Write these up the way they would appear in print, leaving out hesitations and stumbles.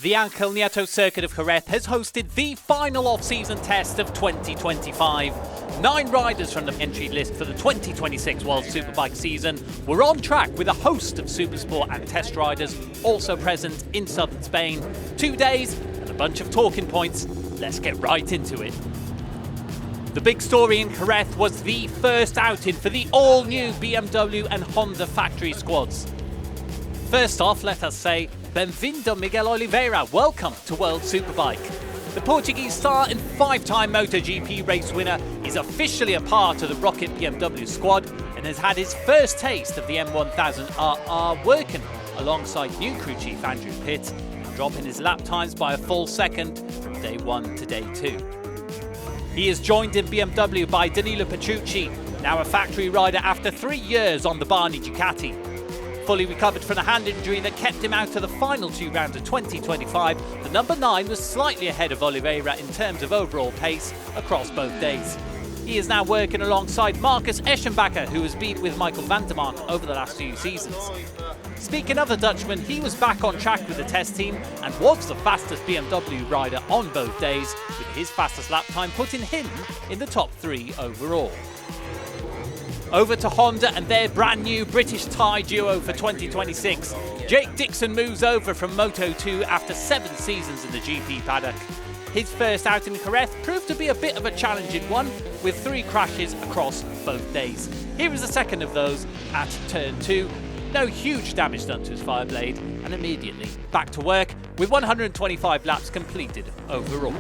The Ángel Nieto circuit of Jerez has hosted the final off-season test of 2025. 9 riders from the entry list for the 2026 World Superbike season were on track with a host of Supersport and test riders also present in southern Spain. 2 days and a bunch of talking points. Let's get right into it. The big story in Jerez was the first outing for the all-new BMW and Honda factory squads. First off, let us say, Bem-vindo Miguel Oliveira, welcome to World Superbike. The Portuguese star and 5-time MotoGP race winner is officially a part of the Rocket BMW squad and has had his first taste of the M1000RR working alongside new crew chief Andrew Pitt, dropping his lap times by a full second from day 1 to day 2. He is joined in BMW by Danilo Petrucci, now a factory rider after 3 years on the Barney Ducati. Fully recovered from a hand injury that kept him out of the final 2 rounds of 2025, the number 9 was slightly ahead of Oliveira in terms of overall pace across both days. He is now working alongside Marcus Eschenbacher, who has been with Michael van der Mark over the last few seasons. Speaking of the Dutchman, he was back on track with the test team and was the fastest BMW rider on both days, with his fastest lap time putting him in the top 3 overall. Over to Honda and their brand new British Thai duo for 2026. Jake Dixon moves over from Moto2 after 7 seasons in the GP paddock. His first outing in Jerez proved to be a bit of a challenging one, with 3 crashes across both days. Here is the second of those at turn 2. No huge damage done to his Fireblade, and immediately back to work with 125 laps completed overall.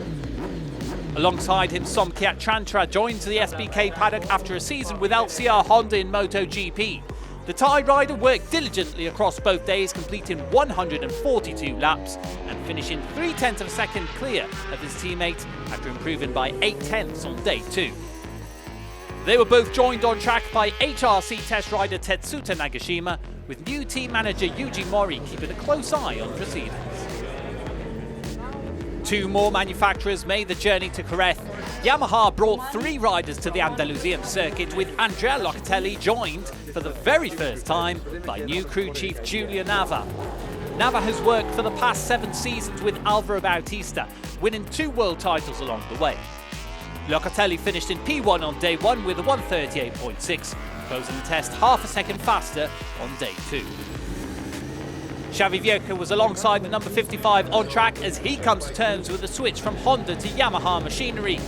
Alongside him, Somkiat Chantra joins the SBK paddock after a season with LCR Honda in MotoGP. The Thai rider worked diligently across both days, completing 142 laps and finishing 0.3 of a second clear of his teammate after improving by 0.8 on day 2. They were both joined on track by HRC test rider Tetsuta Nagashima, with new team manager Yuji Mori keeping a close eye on proceedings. 2 more manufacturers made the journey to Jerez. Yamaha brought 3 riders to the Andalusian circuit, with Andrea Locatelli joined for the very first time by new crew chief Julia Nava. Nava has worked for the past 7 seasons with Alvaro Bautista, winning 2 world titles along the way. Locatelli finished in P1 on day 1 with a 1:38.6, closing the test half a second faster on day 2. Xavi Vieca was alongside the number 55 on track as he comes to terms with the switch from Honda to Yamaha machinery.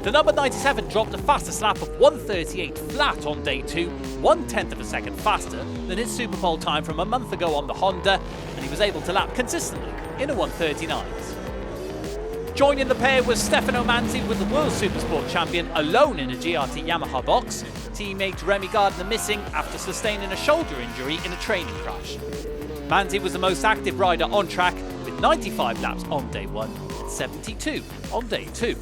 The number 97 dropped a fastest lap of 1:38 flat on day 2, 1/10 of a second faster than his Super Bowl time from a month ago on the Honda, and he was able to lap consistently in a 1:39. Joining the pair was Stefano Manzi with the World Supersport champion alone in a GRT Yamaha box, teammate Remy Gardner missing after sustaining a shoulder injury in a training crash. Manzi was the most active rider on track with 95 laps on day 1 and 72 on day 2.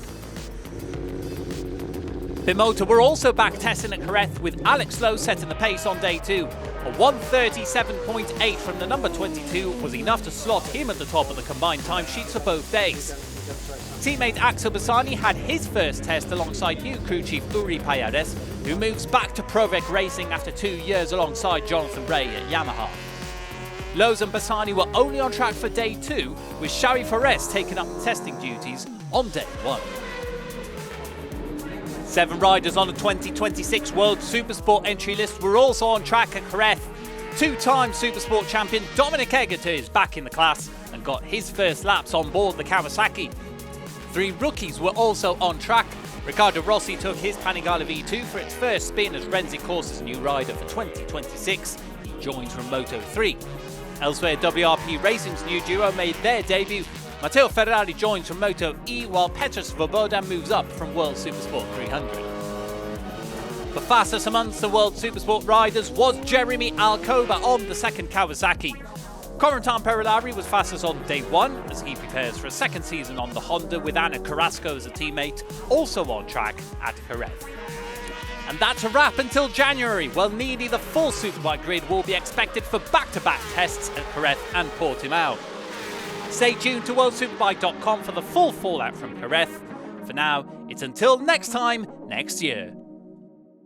Bimota were also back testing at Jerez, with Alex Lowe setting the pace on day 2. A 1:37.8 from the number 22 was enough to slot him at the top of the combined timesheets for both days. Teammate Axel Bassani had his first test alongside new crew chief Uri Payares, who moves back to Provec Racing after 2 years alongside Jonathan Ray at Yamaha. Lowe's and Bassani were only on track for day 2, with Xavi Forés taking up testing duties on day 1. 7 riders on the 2026 World Supersport entry list were also on track at Jerez. 2-time Supersport champion Dominic Egerter is back in the class and got his first laps on board the Kawasaki. 3 rookies were also on track. Ricardo Rossi took his Panigale V2 for its first spin as Renzi Corsa's new rider for 2026. He joined from Moto3. Elsewhere, WRP Racing's new duo made their debut. Matteo Ferrari joins from Moto E, while Petr Svoboda moves up from World Supersport 300. The fastest amongst the World Supersport riders was Jeremy Alcoba on the second Kawasaki. Corentin Perolari was fastest on day 1 as he prepares for a second season on the Honda, with Ana Carrasco as a teammate, also on track at Jerez. And that's a wrap until January. Well, nearly the full Superbike grid will be expected for back-to-back tests at Jerez and Portimao. Stay tuned to WorldSuperbike.com for the full fallout from Jerez. For now, it's until next time, next year.